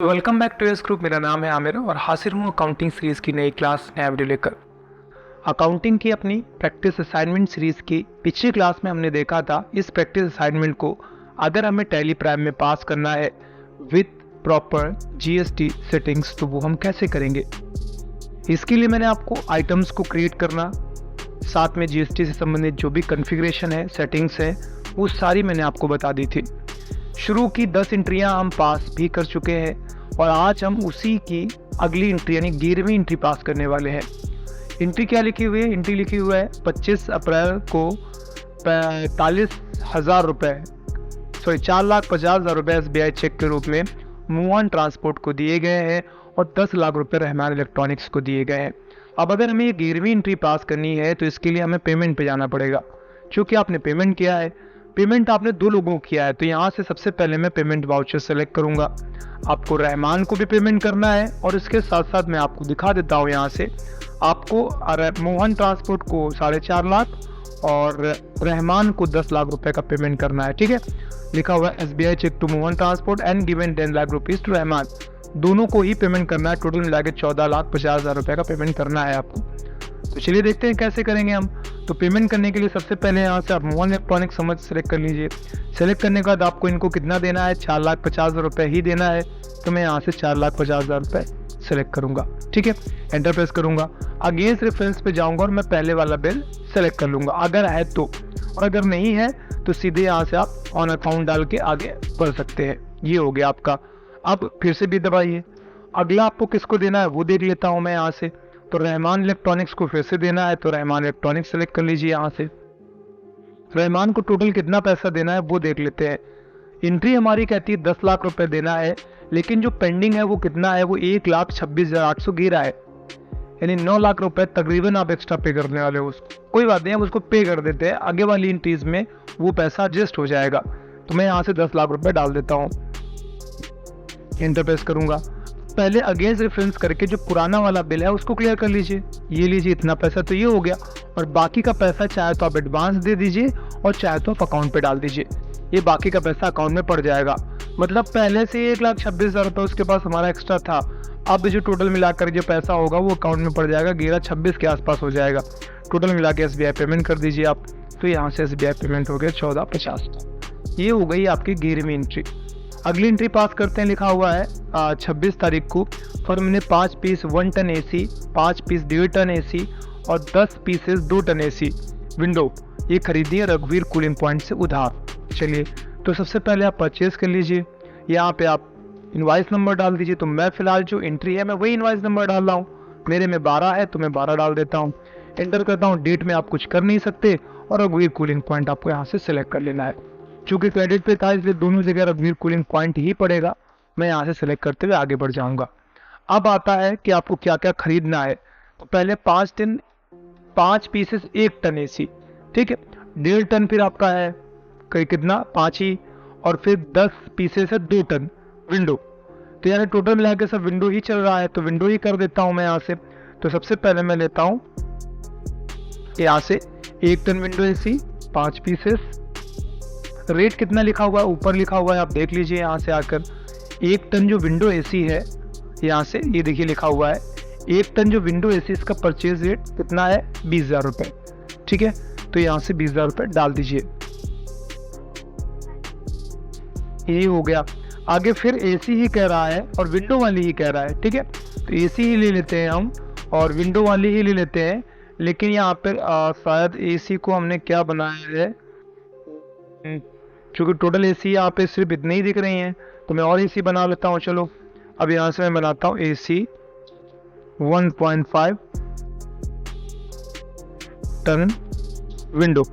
Welcome back to S group. मेरा नाम है आमिर और हाजिर हूँ अकाउंटिंग सीरीज़ की नई क्लास नया वीडियो लेकर। अकाउंटिंग की अपनी प्रैक्टिस असाइनमेंट सीरीज़ की पिछली क्लास में हमने देखा था इस प्रैक्टिस असाइनमेंट को अगर हमें टैली प्राइम में पास करना है विथ प्रॉपर जीएसटी सेटिंग्स तो वो हम कैसे करेंगे। इसके लिए मैंने आपको आइटम्स को क्रिएट करना, साथ में जीएसटी से संबंधित जो भी कन्फिग्रेशन है, सेटिंग्स है, वो सारी मैंने आपको बता दी थी। शुरू की 10 एंट्रियां हम पास भी कर चुके हैं और आज हम उसी की अगली एंट्री यानी 11वीं एंट्री पास करने वाले हैं। एंट्री क्या लिखी हुई है? एंट्री लिखी हुई है 25 अप्रैल को 45,000 रुपये 4,50,000 रुपये SBI चेक के रूप में मूवान ट्रांसपोर्ट को दिए गए हैं और 10 लाख रुपए रहमान इलेक्ट्रॉनिक्स को दिए गए हैं। अब अगर हमें ये 11वीं एंट्री पास करनी है तो इसके लिए हमें पेमेंट पे जाना पड़ेगा। चूँकि आपने पेमेंट किया है, पेमेंट आपने 2 लोगों को किया है, तो यहाँ से सबसे पहले मैं पेमेंट वाउचर सेलेक्ट करूँगा। आपको रहमान को भी पेमेंट करना है और इसके साथ साथ मैं आपको दिखा देता हूँ यहाँ से आपको मोहन ट्रांसपोर्ट को 4.5 लाख और रहमान को 10 लाख रुपए का पेमेंट करना है। ठीक है, लिखा हुआ है SBI cheque to Mohan transport and given 10 lakh rupees to Rahman. दोनों को ही पेमेंट करना है, टोटल मिला के 14,50,000 रुपए का पेमेंट करना है आपको। तो चलिए देखते हैं कैसे करेंगे हम। तो पेमेंट करने के लिए सबसे पहले यहाँ से आप मोहन इलेक्ट्रॉनिक्स समझ सेलेक्ट कर लीजिए। सेलेक्ट करने के बाद आपको इनको कितना देना है? 4,50,000 रुपये ही देना है। तो मैं यहाँ से 4,50,000 रुपये सेलेक्ट करूँगा। ठीक है, एंटर प्रेस करूँगा, अगेंस्ट रेफरेंस पे जाऊँगा और मैं पहले वाला बिल सेलेक्ट कर लूँगा अगर है तो, और अगर नहीं है तो सीधे यहाँ से आप ऑन अकाउंट डाल के आगे बढ़ सकते हैं। ये हो गया आपका। अब फिर से भी दबाइए। अगला आपको किसको देना है वो देख लेता हूँ मैं यहाँ से। तो रहमान इलेक्ट्रॉनिक्स को फिर से देना है, तो रहमान इलेक्ट्रॉनिक्स सेलेक्ट कर लीजिए। यहाँ से रहमान को टोटल कितना पैसा देना है वो देख लेते हैं। एंट्री हमारी कहती है 10 लाख रुपए देना है, लेकिन जो पेंडिंग है वो कितना है? वो 1,26,800 गिरा है, यानी 9 लाख रुपए तकरीबन आप एक्स्ट्रा पे करने वाले हो उसको। कोई बात नहीं, हम उसको पे कर देते हैं, आगे वाली एंट्रीज में वो पैसा एडजस्ट हो जाएगा। तो मैं यहाँ से 10 लाख रुपए डाल देता हूँ, एंटर प्रेस करूंगा। पहले अगेंस्ट रेफरेंस करके जो पुराना वाला बिल है उसको क्लियर कर लीजिए। ये लीजिए, इतना पैसा तो ये हो गया, और बाकी का पैसा चाहे तो आप एडवांस दे दीजिए और चाहे तो आप अकाउंट पे डाल दीजिए। ये बाकी का पैसा अकाउंट में पड़ जाएगा। मतलब पहले से 1,26,000 रुपये उसके पास हमारा एक्स्ट्रा था, अब जो टोटल मिलाकर जो पैसा होगा वो अकाउंट में पड़ जाएगा, 11,26 के आसपास हो जाएगा। टोटल मिला के SBI पेमेंट कर दीजिए आप। तो यहाँ से SBI पेमेंट हो गया 14,50। ये हो गई आपकी 11वीं एंट्री। अगली एंट्री पास करते हैं। लिखा हुआ है 26 तारीख को फर्म ने 5 piece 1 ton AC, 5 piece 1.5 ton AC और 10 पीसेस 2 टन AC विंडो ये खरीदी है रघुवीर कूलिंग पॉइंट से उधार। चलिए, तो सबसे पहले आप परचेज कर लीजिए। यहाँ पे आप इनवाइस नंबर डाल दीजिए। तो मैं फिलहाल जो एंट्री है मैं वही इनवाइस नंबर डाल रहा हूँ। मेरे में 12 है तो मैं 12 डाल देता हूँ, एंटर करता हूँ। डेट में आप कुछ कर नहीं सकते और रघुवीर कूलिंग पॉइंट आपको यहाँ से सिलेक्ट कर लेना है। चूंकि क्रेडिट पे था इसलिए दोनों जगह रघुवीर कूलिंग पॉइंट ही पड़ेगा। मैं यहाँ से सिलेक्ट करते हुए आगे बढ़ जाऊंगा। अब आता है कि आपको क्या क्या खरीदना है। तो पहले 5 पीसेस 1 टन AC, ठीक है, 1.5 टन फिर आपका है कितना? 5 ही, और फिर 10 पीसेस है 2 टन विंडो। तो यानी टोटल मिला के सब विंडो ही चल रहा है, तो विंडो ही कर देता हूँ मैं यहाँ से। तो सबसे पहले मैं लेता हूँ यहाँ से 1 ton window AC 5 pieces. Rate कितना लिखा हुआ है? ऊपर लिखा हुआ है, आप देख लीजिए यहाँ से आकर। 1 टन जो विंडो AC है यहाँ से ये देखिए लिखा हुआ है 1 टन जो विंडो AC, इसका परचेज रेट कितना है? 20,000 रुपये। ठीक है, तो यहाँ से 20,000 रुपये डाल दीजिए। ये हो गया। आगे फिर AC ही कह रहा है और विंडो वाली ही कह रहा है। ठीक है, तो AC ही ले लेते हैं हम और विंडो वाली ही ले लेते हैं। लेकिन यहाँ पर शायद AC को हमने क्या बनाया है, क्योंकि टोटल AC यहाँ पे सिर्फ इतने ही दिख रही हैं, तो मैं और AC बना लेता हूँ। चलो, अब यहाँ से मैं बनाता हूँ AC 1.5 टन विंडो,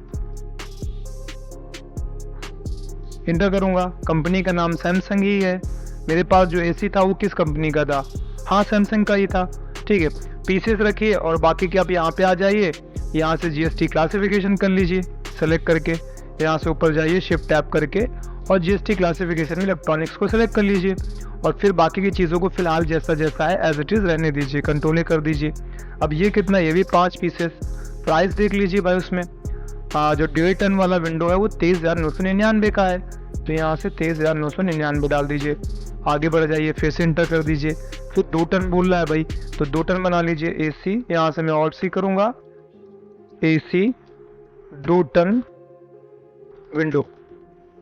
इंटर करूँगा। कंपनी का नाम सैमसंग ही है। मेरे पास जो AC था वो किस कंपनी का था? हाँ, सैमसंग का ही था। ठीक है, पीसेस रखिए और बाकी के आप यहाँ पे आ जाइए। यहाँ से GST क्लासिफिकेशन कर लीजिए सेलेक्ट करके। यहाँ से ऊपर जाइए शिफ्ट टैप करके और GST क्लासिफिकेशन में इलेक्ट्रॉनिक्स को सिलेक्ट कर लीजिए और फिर बाकी की चीज़ों को फिलहाल जैसा जैसा है एज इट इज़ रहने दीजिए, कंट्रोल कर दीजिए। अब ये कितना? ये भी 5 पीसेस। प्राइस देख लीजिए भाई उसमें। जो 1.5 टन वाला विंडो है वो 23,999 का है, तो यहाँ से 23,999 डाल दीजिए। आगे बढ़ जाइए, फिर से इंटर कर दीजिए, फिर 2 टन बोल रहा है भाई, तो 2 टन बना लीजिए। AC यहाँ से मैं ऑल्ट सी करूँगा, AC 2 टन विंडो,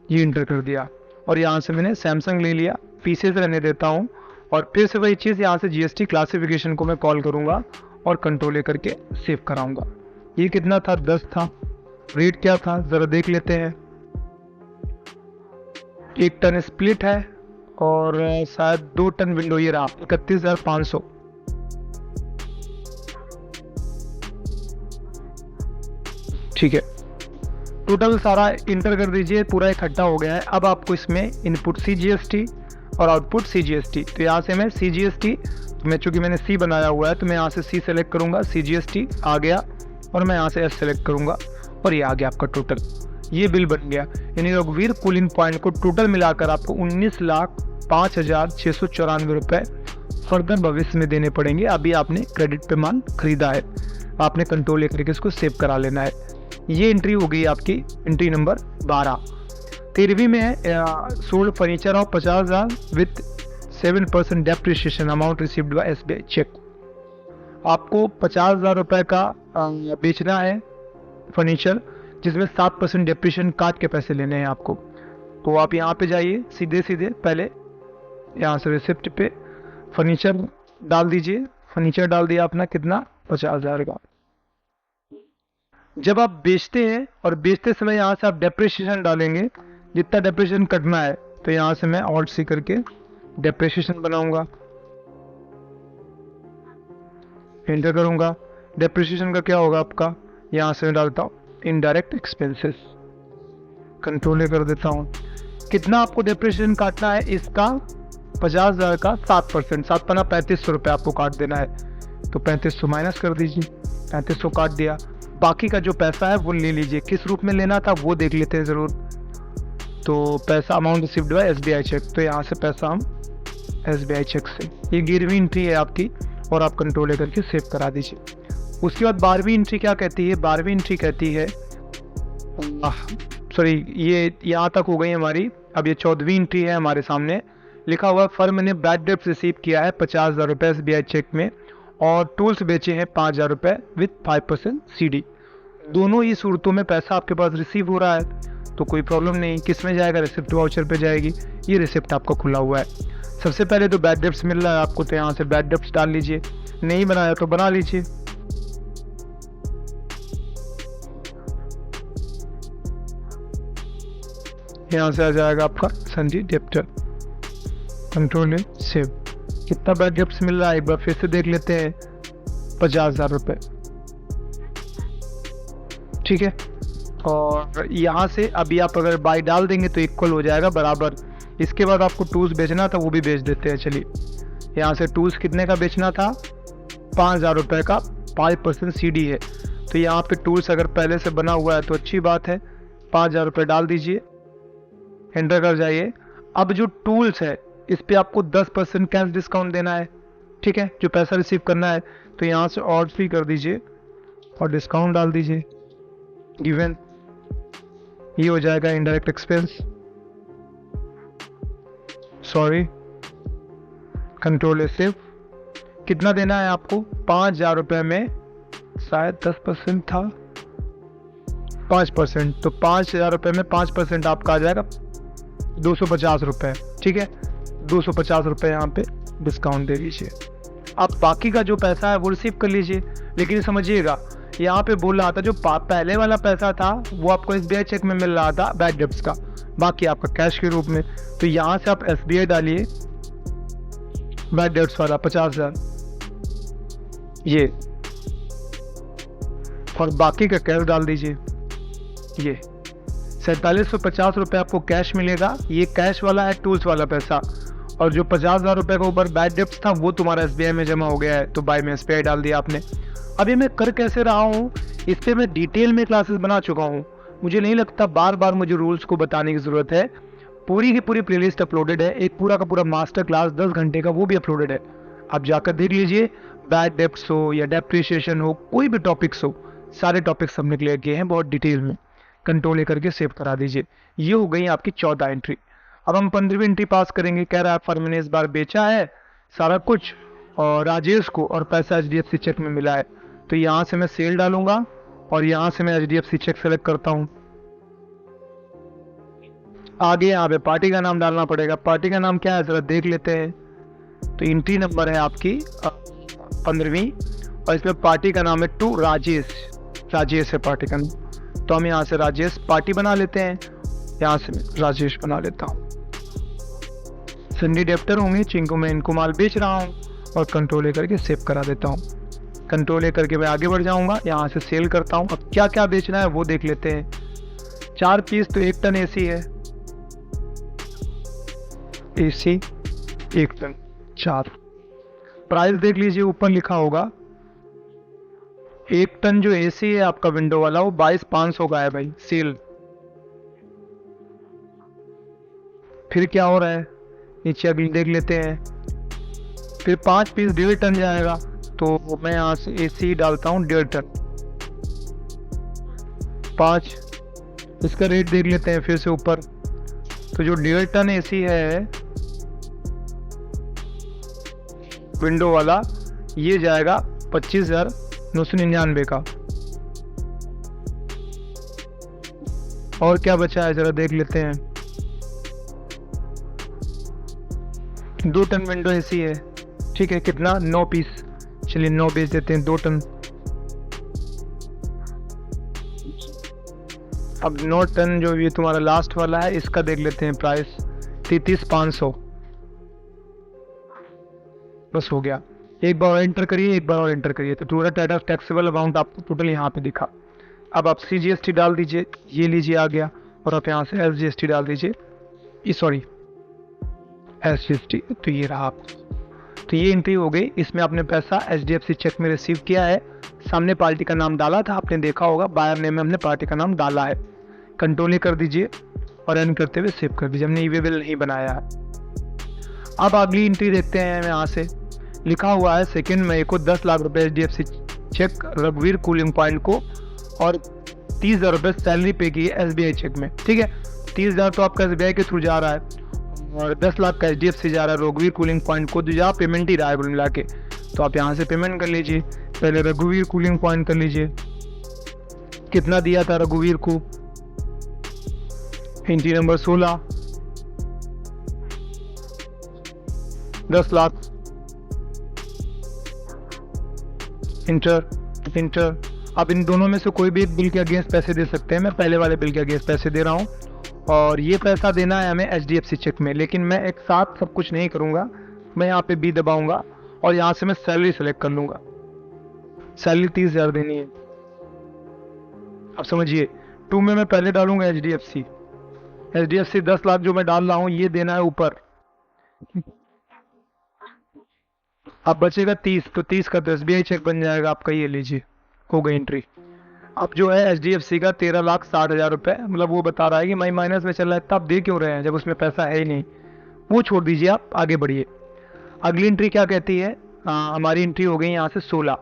ये इंटर कर दिया। और यहाँ से मैंने सैमसंग ले लिया, पीछे से रहने देता हूँ, और फिर से वही चीज़ यहाँ से GST क्लासिफिकेशन को मैं कॉल करूँगा और कंट्रोल लेकर के सेव कराऊँगा। ये कितना था? 10 था। रेट क्या था ज़रा देख लेते हैं। 1 टन स्प्लिट है और शायद 2 टन विंडो, ये रहा 31,500। ठीक है, टोटल सारा इंटर कर दीजिए, पूरा इकट्ठा हो गया है। अब आपको इसमें इनपुट CGST और आउटपुट CGST, तो यहाँ से मैं CGST, मैं चूंकि मैंने C बनाया हुआ है तो मैं यहाँ से C सेलेक्ट करूँगा, CGST आ गया, और मैं यहाँ से S सेलेक्ट करूँगा और ये आ गया आपका टोटल। ये बिल बन गया, यानी रघुवीर कूलिंग पॉइंट को टोटल मिलाकर आपको 19,05,694 रुपये फर्दर भविष्य में देने पड़ेंगे। अभी आपने क्रेडिट पे माल खरीदा है, आपने कंट्रोल लेकर के इसको सेव करा लेना है। ये एंट्री हो गई आपकी एंट्री नंबर 12। 13वीं में है sold furniture of 50,000 with 7% depreciation amount received by SBI cheque. आपको 50,000 रुपये का बेचना है फर्नीचर, जिसमें 7% डेप्रिसिएशन काट के पैसे लेने हैं आपको। तो आप यहाँ पे जाइए, सीधे सीधे पहले यहाँ से रिसिप्ट पे फर्नीचर डाल दीजिए। फर्नीचर डाल दिया अपना, कितना? 50,000 का। जब आप बेचते हैं और बेचते समय यहाँ से आप डेप्रिसिएशन डालेंगे, जितना डेप्रिसिएशन कटना है, तो यहाँ से मैं ऑल्ट सी करके डेप्रिसिएशन बनाऊंगा, एंटर करूंगा। डेप्रिसिएशन का क्या होगा आपका? यहाँ से मैं डालता हूँ इनडायरेक्ट एक्सपेंसेस, कंट्रोल कर देता हूँ। कितना आपको डेप्रिसिएशन काटना है इसका? 50,000 का 7%, 7 पना 3500 रुपये आपको काट देना है। तो 3500 माइनस कर दीजिए, 3500 काट दिया। बाकी का जो पैसा है वो ले लीजिए, किस रूप में लेना था वो देख लेते हैं ज़रूर। तो पैसा amount received by SBI cheque, तो यहाँ से पैसा हम SBI चेक से, ये 11वीं एंट्री है आपकी, और आप कंट्रोल लेकर के सेव करा दीजिए। उसके बाद 12वीं एंट्री क्या कहती है? 12वीं एंट्री कहती है, सॉरी ये यहाँ तक हो गई हमारी। अब ये 14वीं एंट्री है हमारे सामने, लिखा हुआ फर्म ने बैड डेप्ट रिसीव किया है 50,000 रुपये SBI चेक में, और टूल्स बेचे हैं 5,000 रुपये विथ 5% CD। दोनों ही सूरतों में पैसा आपके पास रिसीव हो रहा है, तो कोई प्रॉब्लम नहीं। किस में जाएगा? रिसिप्ट वाउचर पे जाएगी। ये रिसिप्ट आपका खुला हुआ है। सबसे पहले तो बैड डेप्ट्स मिल रहा है आपको, तो यहाँ से बैड डेप्ट्स डाल लीजिए, नहीं बनाया तो बना लीजिए। यहाँ से आ जाएगा आपका सन्जी डेप्टर, कंट्रोल सेव। कितना बैड डेप्ट्स मिल रहा है एक बार फिर से देख लेते हैं, 50,000 रुपये। ठीक है, और यहाँ से अभी आप अगर बाई डाल देंगे तो इक्वल हो जाएगा बराबर। इसके बाद आपको टूल्स बेचना था, वो भी बेच देते हैं। चलिए, यहाँ से टूल्स कितने का बेचना था? 5,000 रुपये का, 5% CD है। तो यहाँ पे टूल्स अगर पहले से बना हुआ है तो अच्छी बात है, 5,000 रुपये डाल दीजिए, एंटर कर जाइए। अब जो टूल्स है इस पे आपको 10% कैश डिस्काउंट देना है। ठीक है, जो पैसा रिसीव करना है, तो यहाँ से ऑर्डर फ्री कर दीजिए और डिस्काउंट डाल दीजिए, गिवन। ये हो जाएगा indirect expense, sorry, control save. कितना देना है आपको? 5,000 रुपये में शायद 10% था, 5%, तो 5,000 रुपये में 5% आपका आ जाएगा 250 रुपये। ठीक है, 250 रुपये यहाँ पे डिस्काउंट दे दीजिए। अब बाकी का जो पैसा है वो रिसीव कर लीजिए। लेकिन समझिएगा, यहाँ पे बोल रहा था जो पहले वाला पैसा था वो आपको SBI चेक में मिल रहा था बैड डेप्ट्स का, बाकी आपका कैश के रूप में। तो यहाँ से आप SBI डालिए, बैड डेप्ट्स वाला 50,000 ये, और बाकी का कैश डाल दीजिए। ये 4750 रुपये आपको कैश मिलेगा। ये कैश वाला है, टूल्स वाला पैसा। और जो 50,000 रुपये का ऊपर बैड डेप्ट्स था वो तुम्हारा SBI में जमा हो गया है, तो बाय में SBI डाल दिया आपने। अब ये मैं कर कैसे रहा हूँ, इस पर मैं डिटेल में क्लासेस बना चुका हूँ। मुझे नहीं लगता बार बार मुझे रूल्स को बताने की ज़रूरत है। पूरी की पूरी प्लेलिस्ट अपलोडेड है, एक पूरा का पूरा मास्टर क्लास 10 घंटे का, वो भी अपलोडेड है। आप जाकर देख लीजिए, बैड डेप्ट्स हो या डेप्रिसिएशन हो, कोई भी टॉपिक्स हो, सारे टॉपिक्स हमने क्लियर किए हैं बहुत डिटेल में। कंट्रोल करके सेव करा दीजिए। ये हो गई आपकी 14 एंट्री। अब हम 15वीं एंट्री पास करेंगे। कह रहा है फर्म ने इस बार बेचा है सारा कुछ और राजेश को, और पैसा HDFC चेक में मिला है। तो यहाँ से मैं सेल डालूंगा और यहाँ से मैं HDFC चेक सेलेक्ट करता हूँ। आगे यहाँ पे पार्टी का नाम डालना पड़ेगा। पार्टी का नाम क्या है जरा देख लेते हैं। तो एंट्री नंबर है आपकी 15वीं और इसमें पार्टी का नाम है टू राजेश। राजेश है पार्टी का नाम, तो हम यहाँ से राजेश पार्टी बना लेते हैं। यहाँ से मैं राजेश बना लेता हूँ। संडे डेप्टर होंगे जिनको मैं इनको माल बेच रहा हूँ और कंट्रोल करके सेव करा देता हूँ। कंट्रोल करके मैं आगे बढ़ जाऊँगा। यहाँ से सेल करता हूँ। अब क्या क्या बेचना है वो देख लेते हैं। 4 पीस तो 1 टन AC है। AC 1 ton 4। प्राइस देख लीजिए ऊपर लिखा होगा। 1 टन जो AC है आपका विंडो वाला वो 22,500 का है भाई सेल। फिर क्या हो रहा है नीचे अभी देख लेते हैं। फिर 5 पीस 1.5 टन जाएगा, तो मैं यहाँ से AC डालता हूँ 1.5 टन 5। इसका रेट देख लेते हैं फिर से ऊपर। तो जो 1.5 टन AC है विंडो वाला ये जाएगा 25,999 का। और क्या बचा है जरा देख लेते हैं। 2 टन विंडो AC है, ठीक है। कितना 9 पीस, चलिए 9 बेच देते हैं 2 टन। अब 9 टन जो ये तुम्हारा लास्ट वाला है इसका देख लेते हैं प्राइस 33,500 बस हो गया। एक बार और एंटर करिए, एक बार और एंटर करिए, तो पूरा टैक्सेबल अमाउंट आपको टोटल यहाँ पे दिखा। अब आप CGST डाल दीजिए, ये लीजिए आ गया। और आप यहाँ से SGST डाल दीजिए, सॉरी SGST, तो ये रहा आपका। तो ये एंट्री हो गई। इसमें आपने पैसा HDFC चेक में रिसीव किया है। सामने पार्टी का नाम डाला था, आपने देखा होगा बायर नेम में हमने पार्टी का नाम डाला है। कंट्रोल कर दीजिए और रन करते हुए सेव कर दीजिए। हमने ईवेबल नहीं बनाया है। अब अगली एंट्री देखते हैं। यहाँ से लिखा हुआ है 2 मई को 10 लाख रुपए HDFC चेक रघुवीर कूलिंग पॉइंट को और 30,000 रुपये सैलरी पे की है SBI चेक में, ठीक है। 30,000 तो आपका SBI के थ्रू जा रहा है और 10 लाख का HDFC जा रहा है रघुवीर कूलिंग पॉइंट को, तो जहाँ पेमेंट ही रहा है मिला के। तो आप यहाँ से पेमेंट कर लीजिए। पहले रघुवीर कूलिंग पॉइंट कर लीजिए। कितना दिया था रघुवीर को, एंट्री नंबर 16 10 लाख। इंटर। अब इन दोनों में से कोई भी एक बिल के अगेंस्ट पैसे दे सकते हैं। मैं पहले वाले बिल के अगेंस्ट पैसे दे रहा हूँ और ये पैसा देना है हमें HDFC चेक में। लेकिन मैं एक साथ सब कुछ नहीं करूँगा। मैं यहाँ पे B दबाऊंगा और यहाँ से मैं सैलरी सेलेक्ट कर लूँगा। सैलरी 30,000 देनी है। अब समझिए 2 में मैं पहले डालूंगा HDFC 10 लाख जो मैं डाल रहा हूँ ये देना है ऊपर। अब बचेगा 30, तो 30 का तो SBI चेक बन जाएगा आपका। ये लीजिए हो गई एंट्री। अब जो है HDFC का 13,60,000 रुपये, मतलब वो बता रहा है कि मई माइनस में चल रहा है। तब आप दे क्यों रहे हैं जब उसमें पैसा है ही नहीं, वो छोड़ दीजिए, आप आगे बढ़िए। अगली एंट्री क्या कहती है, हमारी एंट्री हो गई यहाँ से 16।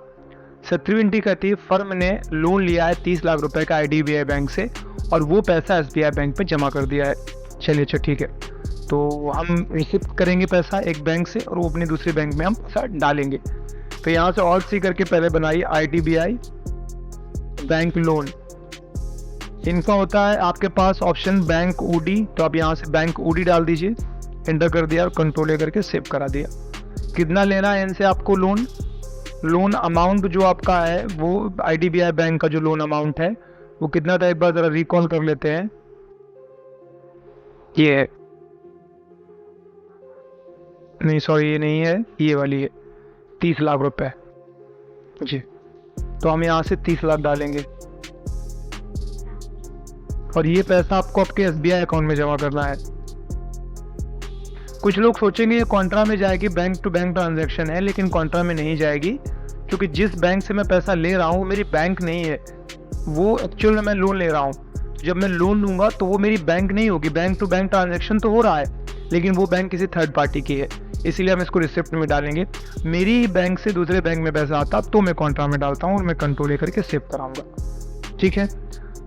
17वीं एंट्री कहती है फर्म ने लोन लिया है 30 लाख रुपए का IDBI बैंक से और वो पैसा SBI बैंक पे जमा कर दिया है। चलिए अच्छा ठीक है, तो हम रिसीव करेंगे पैसा एक बैंक से और वो अपने दूसरे बैंक में हम पैसा डालेंगे। तो यहाँ से ऑल सी करके पहले बनाइए IDBI बैंक लोन। इनका होता है आपके पास ऑप्शन बैंक OD, तो आप यहाँ से बैंक OD डाल दीजिए। एंटर कर दिया और कंट्रोल करके सेव करा दिया। कितना लेना है इनसे आपको लोन अमाउंट जो आपका है वो IDBI बैंक का जो लोन अमाउंट है वो कितना था, एक बार जरा रिकॉल कर लेते हैं। ये है, नहीं सॉरी ये नहीं है, ये वाली है 30 लाख रुपए जी। तो हम यहाँ से 30 लाख डालेंगे और ये पैसा आपको आपके SBI अकाउंट में जमा करना है। कुछ लोग सोचेंगे ये कॉन्ट्रा में जाएगी, बैंक टू बैंक ट्रांजैक्शन है, लेकिन कॉन्ट्रा में नहीं जाएगी क्योंकि जिस बैंक से मैं पैसा ले रहा हूँ मेरी बैंक नहीं है, वो एक्चुअल में मैं लोन ले रहा हूँ। जब मैं लोन लूंगा तो वो मेरी बैंक नहीं होगी। बैंक टू बैंक ट्रांजैक्शन तो हो रहा है लेकिन वो बैंक किसी थर्ड पार्टी की है, इसीलिए हम इसको रिसिप्ट में डालेंगे। मेरी बैंक से दूसरे बैंक में पैसा आता तो मैं कॉन्ट्रा में डालता हूँ और मैं कंट्रोल करके सेव कराऊंगा, ठीक है।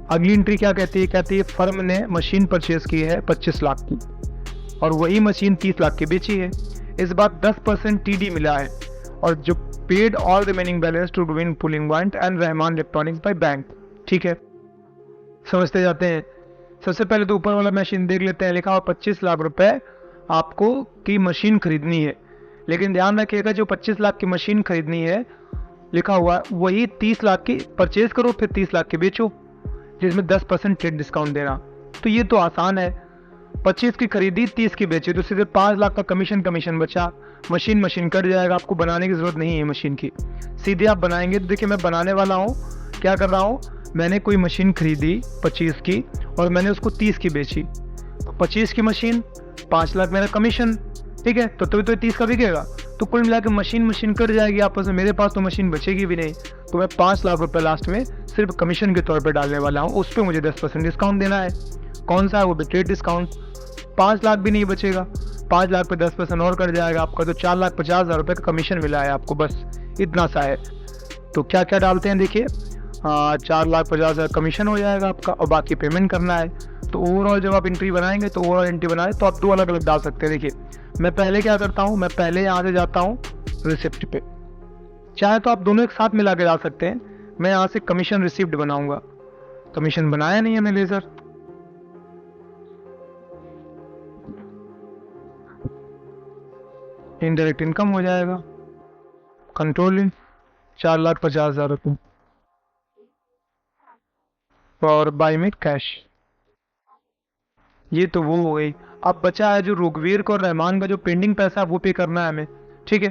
अगली एंट्री क्या कहती है, कहती है फर्म ने मशीन परचेज की है 25 लाख की। और वही मशीन 30 लाख की बेची है। इस बार 10% टीडी मिला है और जो paid all remaining balance to win pulling point and Rahman electronics by bank. ठीक है, समझते जाते हैं। सबसे पहले तो ऊपर वाला मशीन देख लेते हैं। लिखा हुआ 25 लाख रुपए आपको की मशीन खरीदनी है, लेकिन ध्यान रखिएगा जो 25 लाख की मशीन खरीदनी है लिखा हुआ वही 30 लाख की परचेज करो फिर 30 लाख की बेचो, जिसमें 10% ट्रेड डिस्काउंट देना। तो ये तो आसान है, 25 की खरीदी 30 की बेची तो सीधे 5 लाख का कमीशन बचा। मशीन कट जाएगा, आपको बनाने की जरूरत नहीं है मशीन की, सीधे आप बनाएंगे। तो देखिए मैं बनाने वाला हूँ, क्या कर रहा हूँ, मैंने कोई मशीन खरीदी 25 की और मैंने उसको 30 की बेची। 25 की मशीन 5 लाख मेरा कमीशन, ठीक है, तो 30 का बिकेगा। तो कुल मिला के मशीन कट जाएगी आपस में, मेरे पास तो मशीन बचेगी भी नहीं। तो मैं 5 लाख रुपए लास्ट में सिर्फ कमीशन के तौर पर डालने वाला हूँ, उस पर मुझे 10% डिस्काउंट देना है। कौन सा है वो, ट्रेड डिस्काउंट। 5 लाख भी नहीं बचेगा, 5 लाख पे 10% और कट जाएगा आपका, तो 4,50,000 रुपये का कमीशन मिला है आपको, बस इतना सा है। तो क्या क्या डालते हैं देखिए, 4,50,000 कमीशन हो जाएगा आपका और बाकी पेमेंट करना है। तो ओवरऑल जब आप एंट्री बनाएंगे तो ओवरऑल एंट्री बनाए तो आप 2 अलग अलग डाल सकते हैं। देखिए मैं पहले क्या करता हूँ, मैं पहले यहाँ से जाता हूँ रिसिप्ट पे, चाहे तो आप दोनों एक साथ मिला के डाल सकते हैं। मैं यहाँ से कमीशन रिसिप्ट बनाऊंगा, कमीशन बनाया नहीं है मैंने सर। इनडायरेक्ट इनकम हो जाएगा, कंट्रोलिंग 4,50,000 रुपये और बाई में कैश। ये तो वो हो गई। अब बचा है जो रुकवीर को और रहमान का जो पेंडिंग पैसा है वो पे करना है हमें, ठीक है।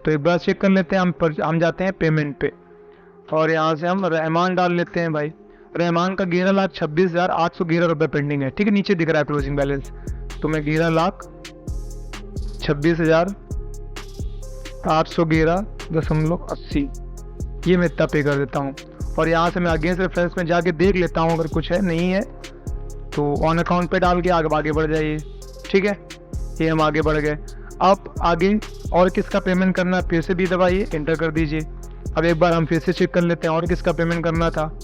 तो एक बार चेक कर लेते हैं, हम जाते हैं पेमेंट पे और यहाँ से हम रहमान डाल लेते हैं भाई। रहमान का 11,26,811 रुपये पेंडिंग है, ठीक है, नीचे दिख रहा है क्लोजिंग बैलेंस। तो मैं 11,26,811.80 ये मैं इतना पे कर देता हूँ। और यहाँ से मैं अगेंस्ट रेफरेंस में जाके देख लेता हूँ, अगर कुछ है नहीं है तो ऑन अकाउंट पे डाल के आगे बढ़ जाइए, ठीक है। ये हम आगे बढ़ गए। अब आगे और किसका पेमेंट करना है, फिर से भी दबाइए, एंटर कर दीजिए। अब एक बार हम फिर से चेक कर लेते हैं और किसका पेमेंट करना था।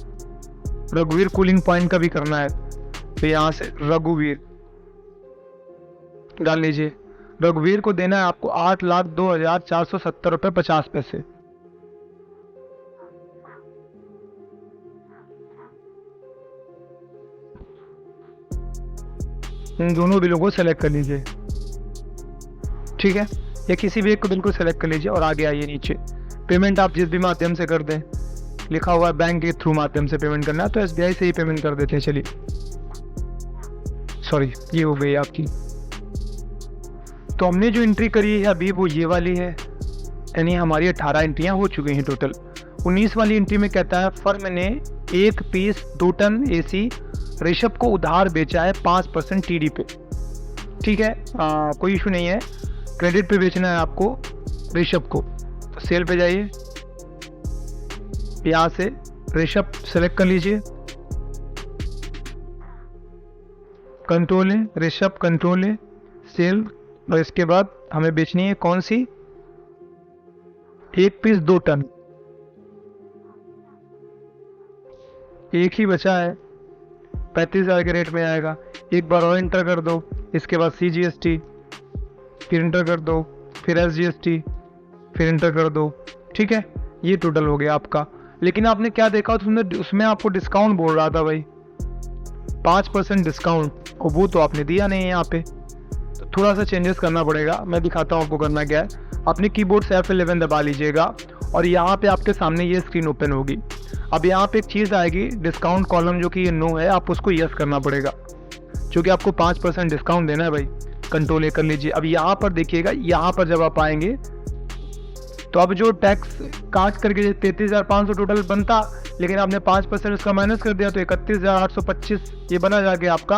रघुवीर कूलिंग पॉइंट का भी करना है, तो यहाँ से रघुवीर डाल लीजिए। रघुवीर को देना है आपको 8,02,470 रुपये 50 पैसे। इन दोनों बिलों को सेलेक्ट कर लीजिए, ठीक है, या किसी भी एक को बिल्कुल सेलेक्ट कर लीजिए और आगे आइए नीचे। पेमेंट आप जिस भी माध्यम से कर दें, लिखा हुआ है बैंक के थ्रू माध्यम से पेमेंट करना है, तो SBI से ही पेमेंट कर देते हैं। चलिए सॉरी, ये हो गई आपकी। तो हमने जो एंट्री करी है अभी वो ये वाली है, यानी हमारी 18 एंट्रियाँ हो चुकी हैं टोटल। 19 वाली एंट्री में कहता है फर्म ने 1 पीस 2 टन AC ऋषभ को उधार बेचा है 5% TD पे, ठीक है, कोई इशू नहीं है। क्रेडिट पे बेचना है आपको ऋषभ को, तो सेल पे जाइए, यहाँ से ऋषभ सेलेक्ट कर लीजिए, कंट्रोल है ऋषभ, कंट्रोल है सेल। और इसके बाद हमें बेचनी है कौन सी, 1 पीस 2 टन, एक ही बचा है, 35,000 के रेट में आएगा। एक बार और इंटर कर दो, इसके बाद CGST, फिर इंटर कर दो, फिर SGST, फिर इंटर कर दो, ठीक है। ये टोटल हो गया आपका। लेकिन आपने क्या देखा उसमें आपको डिस्काउंट बोल रहा था भाई, 5% डिस्काउंट, और वो तो आपने दिया नहीं है यहाँ पे, तो थोड़ा सा चेंजेस करना पड़ेगा। मैं दिखाता हूँ आपको करना क्या है। अपने कीबोर्ड से F11 दबा लीजिएगा और यहाँ पे आपके सामने ये स्क्रीन ओपन होगी। अब यहाँ पे एक चीज़ आएगी, डिस्काउंट कॉलम, जो कि ये नो है, आप उसको यस करना पड़ेगा, क्योंकि आपको 5% डिस्काउंट देना है भाई। कंट्रोल ए कर लीजिए। अब यहाँ पर देखिएगा, यहाँ पर जब आप आएंगे तो अब जो टैक्स काट करके 33,500 टोटल बनता, लेकिन आपने 5% उसका माइनस कर दिया तो 31,825 ये बना जाके आपका।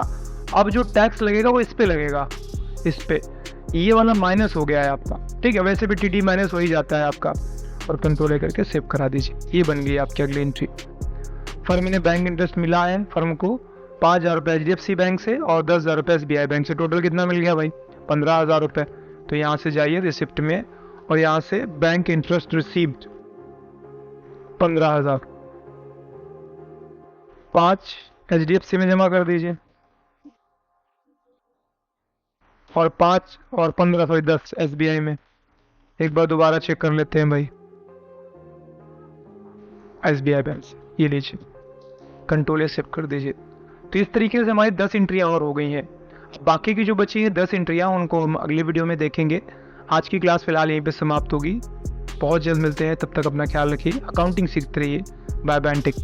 अब जो टैक्स लगेगा वो इस पे लगेगा, इस पे, ये वाला माइनस हो गया है आपका, ठीक है। वैसे भी TD माइनस हो ही जाता है आपका। और कंट्रोल ए करके सेव करा दीजिए, ये बन गई आपकी अगली एंट्री। फर्म ने बैंक इंटरेस्ट मिला है फर्म को 5,000 रुपये HDFC बैंक से और 10,000 रुपये SBI बैंक से, टोटल कितना मिल गया भाई, 15,000 रुपये। तो यहाँ से जाइए रिसिप्ट में और यहाँ से बैंक इंटरेस्ट रिसीव्ड 15,000, 5 HDFC में जमा कर दीजिए, और 5 और 15 सॉरी 10 SBI में। एक बार दोबारा चेक कर लेते हैं भाई। SBI बैंक से ये लीजिए, कंट्रोल एक्सेप्ट कर दीजिए। तो इस तरीके से हमारी 10 एंट्रियाँ और हो गई हैं। बाकी की जो बची है 10 एंट्रियाँ, उनको हम अगली वीडियो में देखेंगे। आज की क्लास फिलहाल यहीं पे समाप्त होगी। बहुत जल्द मिलते हैं, तब तक अपना ख्याल रखिए, अकाउंटिंग सीखते रहिए। Bye bye and take.